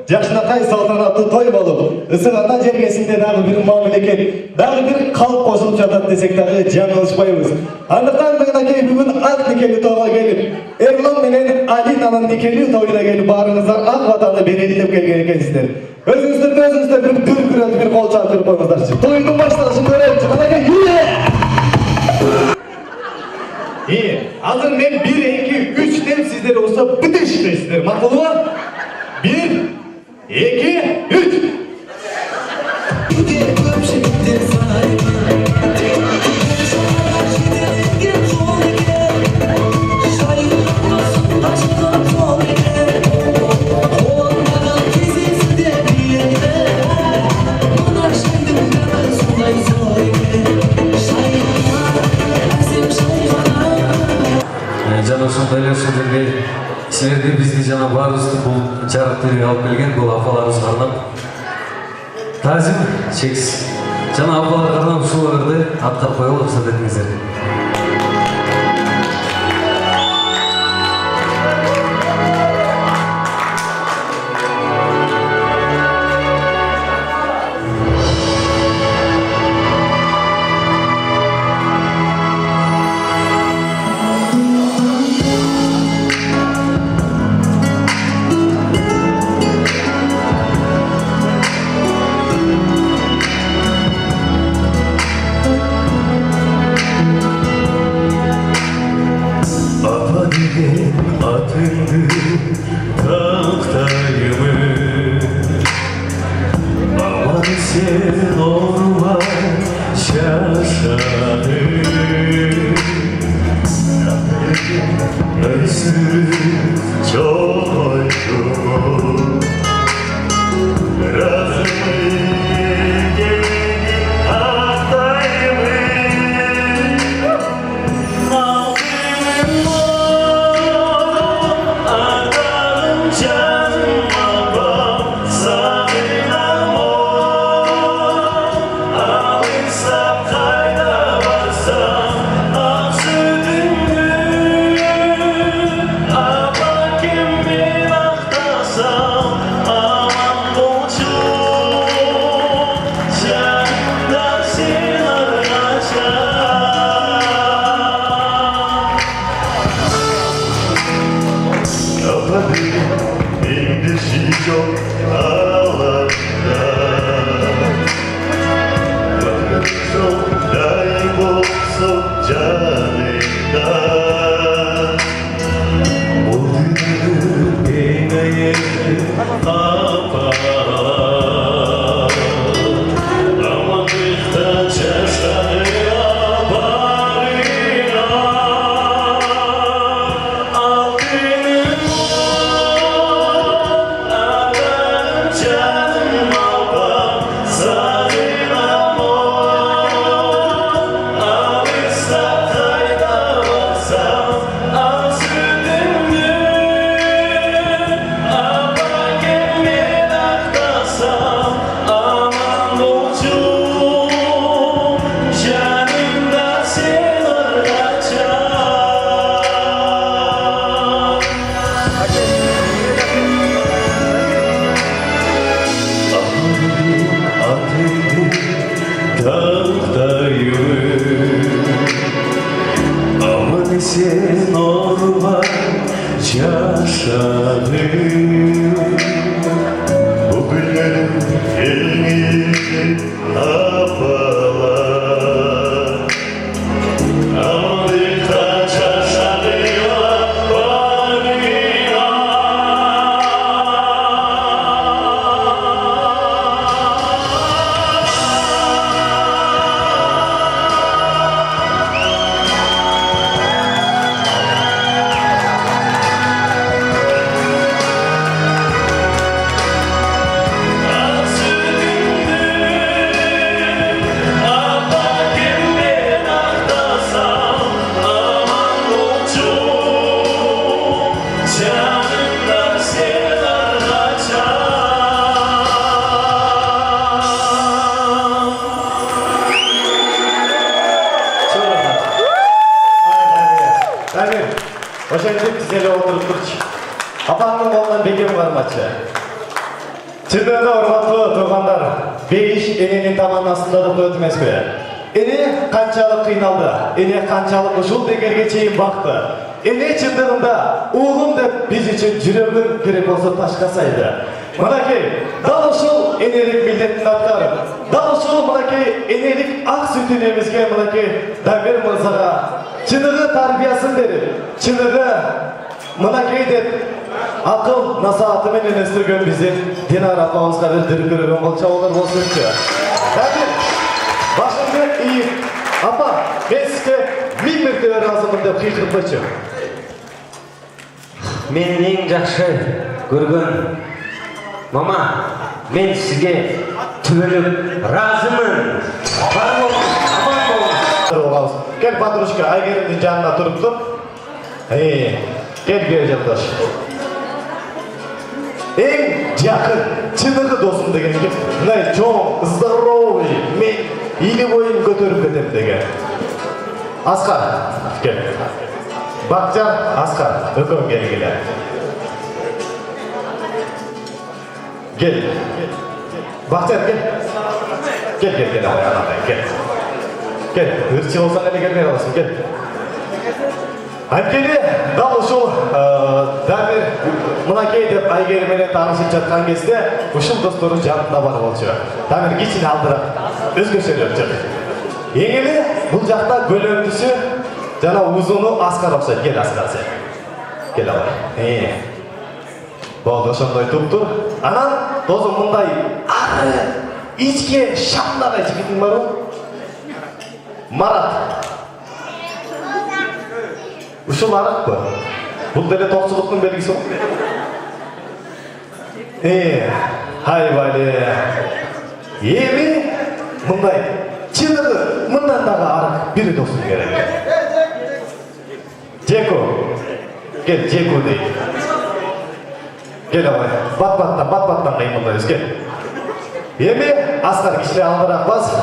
жакшынакай салтанаттуу той болуп, ысыганда жергесинде дагы бир мамлекет, дагы бир калк кошулуп жатат десек дагы жаңылышпайбыз. Андыктан мынакей бүгүн ак никелүү тойго келип, Эрлон менен Алинанын никелүү тоюна келип баарыңыздар ак батаны берели деп келген экенсиздер. Өзүңүздөр бир дүркүрөт бир кол чалып берип коюңуздарчы. Тойдун башталышын көрөлүчү. Мынакей азыр мен 1, 2, 3 деп сиздер болсо бүтүшпөйсүздөр, макулбу? 1, 2, 3. Жана ошондой эле ушул жерге силерди бизди жана баарыбызды бул жарык төрөгө алып келген бул апаларыбызга арнап таазим чексиз жана апаларга арнап ушуларды аткарып коелу рухсат этиңиздер. Ошентип тизелеп отуруп турчу. Апамдын колунан бекем бармачы. Чындыгында урматтуу туугандар, бейиш эненин таманасында да өтүп эмеспи? Эне канчалык кыйналды, эне канчалык ушул деңгээлге чейин бакты. Эне чындыгында уулум деп биз үчүн жүрөгүн керек болсо ташка сайды. Мынакей, дал ушул энелик милдеттин аткарып, дал ушул мынакей энелик ак сүтүн эмизген мынакей Дамир мырзага чыныгы тарбиясын берип, чыныгы мынакей деп акыл насааты менен өстүргөн биздин Динара апабызга бир дүркүрөгөн болчоболор болсунчу. Дамир, башыңды ийип, апа, мен сизге 1000 мертебе ыраазымын деп кыйкырып койчу. Мен ең жақсы көрген мама, мен сізге түгеліп разымын. Бар болыңыз, аман болыңыз. Кел, подружка, Айгерімнің жанына тұрып тұр. Кел, жолдаш. Ең жақын, чынығы досым деген екен. Мынай чоң, здоровый, мен илі бойын көтеріп кетем деген. Асқар, кел. Бақытжан, Асқар, өкім келгелі. Кел. Бақытжан, кел. Кел, анадай, кел. Кел, өртші болсаң әлі келмей аласың, кел. Айткели, дал ушул Дамир мынакей деп Айгерменен таанышып жаткан кезде ушул достору жанында бар болчу. Дамир кичине алдыраак өзгөчөлөп жүр. Эң эле бул жакта көлөмдүсү жана узуну Аскар окшойт. Кел, Аскар сен. Кел алай. Болду, ошондой туптур. Анан досум мындай ары ичке шамдагай жигитиң барбы? Марат. Ушул аракпы? Бул деле токчулуктун белгиси го. Хайбали. Эми мындай чыныгы мындан дагы арак бир досум керек. Жеку. Кел, Жеку дейт. Кел абай. Бат-баттан кыймылдайбыз, кел. Эми Аскар кичине алдыраак бас.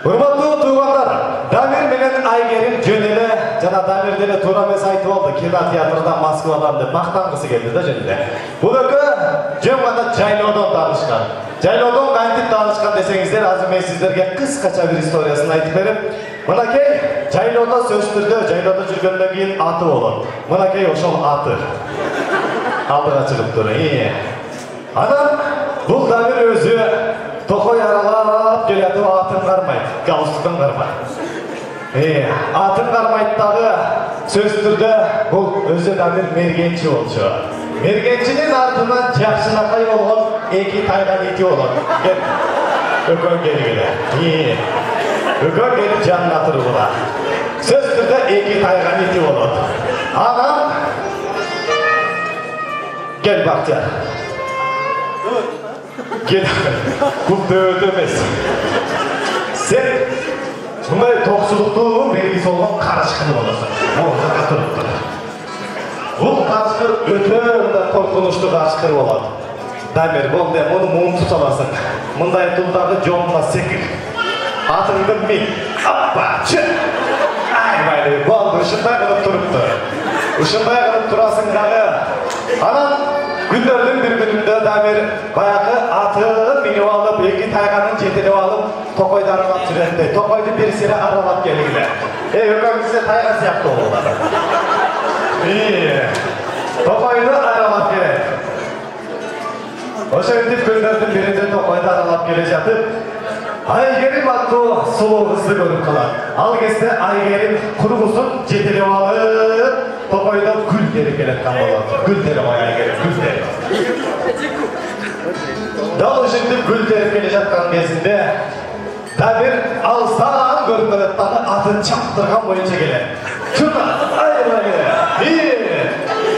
Урматтуу туугандар, Дамир менен Айгерим жөн эле жана Дамир деле туура эмес айтып алды. Кинотеатрда Москвадан деп мактангысы келди да жөн эле. Бул экөө жөн гана жайлоодон таанышкан. Жайлоодон кантип таанышкан десеңиздер, азыр мен сиздерге кыскача бир историясын айтып берип, мынакей жайлоодо сөзтүрдө, жайлоодо жүргөндөн кийин аты болот. Мынакей ошол аты. Алдыга чыгып тур. Анан бул Дамир өзү токой аралап келатып атын кармайт, галстуктан кармайт. Атын кармайт дагы сөзтүрдө бул өзү Дамир мергенчи болчу. Мергенчинин артынан жакшынакай болгон эки тайган ити болот. Өкөн келгиле. Өкөн келип жанына тургула. Сөзтүрдө эки тайган ити болот. Анан кел Бактияр. Кел, бұл дөйді емес. Сен бұндай тоқсылықтың белгісі болған қарашқыр боласың. Ол жаққа тұрып тұр. Бұл қарашқыр өте қорқынышты қарашқыр болады. Дамир, бұл де мұны мұң тұталасың. Мұндай тұлдағы жолына секір. Атыңды мен. Аппа, чүр. Айбайлы, бұл ұшындай қылып тұрып тұр. Ұшындай қылып тұрасың дағы. Анан күндөрдүн бир күнүндө Дамир баягы атын минип алып, эки тайганын жетелеп алып, токойду аралап жүрөт. Токойду бир сире аралап келгиле. Өкөңүзө тайга сыяктуу болот. Токойду аралап келет. Ошентип күндөрдүн биринде токойду аралап келе жатып, Айгерим аттуу сулуу кызды көрүп калат. Ал кезде Айгерим кургусун жетелеп алып, токойдо гүл терип келаткан болот. Гүл терип Айгерим, гүл терип. Дал ушинтип гүл терип келе жаткан кезинде Дамир алыстан көрүп келет дагы атын чаптырган боюнча келет. Чуна,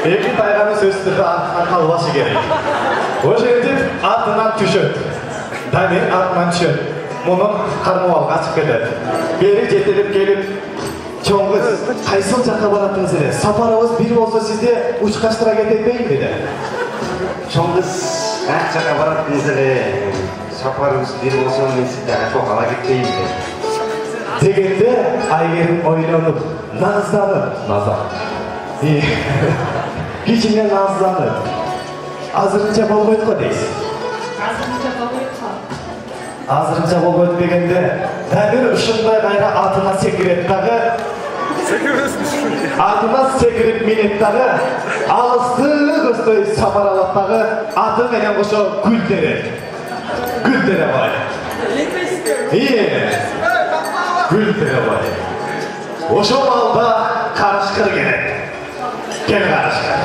эки тайганы сөзтүрдө артынан калбашы керек. Ошентип атынан түшөт. Дамир атынан түшөт. Мунун кармабалга ачып кетет. Бери жетелеп келип, чоң кыз, кайсыл жакка баратыңыз эле? Сапарыбыз бир болсо сизди учкаштыра кетпейби деди. Чоң кыз, кайсы жакка баратыңыз эле? Сапарыбыз бир болсо мен сизди ачып ала кетпейби деди. Дегенде Айгерим ойлонуп, назданып, кичине назданып. азырынча болбойт го дейсиз. Азырынча болбойт дегенде, дәбір ушундай кайра атына секирет дагы. Атына секирип минет дагы, алысты көздөй сапаралап дагы, аты менен кошо гүлдере бай. Гүлдере бай. Ошо балда карышкыр керек. Кел карышкыр.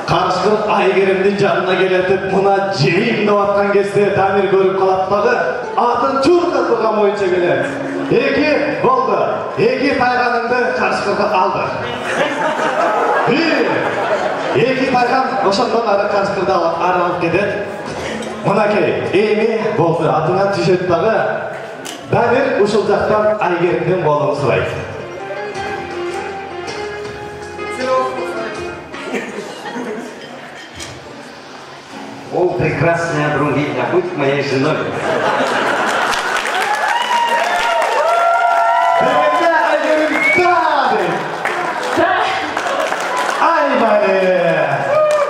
Карышкыр Айгеримдин жанына келетип, мына жейим деп аткан кезде Дамир көрүп калат дагы, атын чуркап турган боюнча келет. Эки болду. Эки тайганыңды карышкырга алды. Эки тайган ошондон ары карышкырды алып кетет. Мынакей, эми болду, атына түшөт дагы. Дамир ушул жактан Айгеримдин колун сурайт. О, прекрасная Брунгилья, будь моей женой. Дегенде Айгерим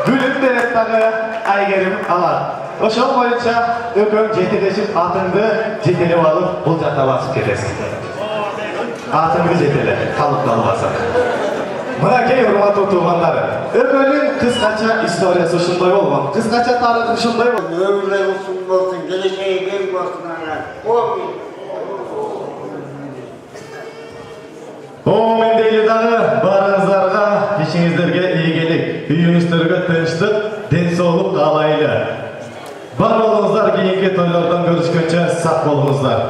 гүлүм берет дагы Айгерим алат. Ошол боюнча өкөң жетелешип атыңды жетелеп алып бул жакка басып кетесиң. Атыңды жетеле, калып калбасаң. Мынакей урматтуу туугандар, өкөнүн кыскача историясы ушундай болгон. Кыскача тарыхы ушундай болгон. Ömürler olsun olsun, geleceğe gel olsun ana. Мен дейли дагы барыңыздарга, ишиңиздерге ийгилик, үйүңүздөргө тынчтык, ден соолук каалайлы. Бар болуңуздар, кийинки тойлордон көрүшкөнчө сак болуңуздар.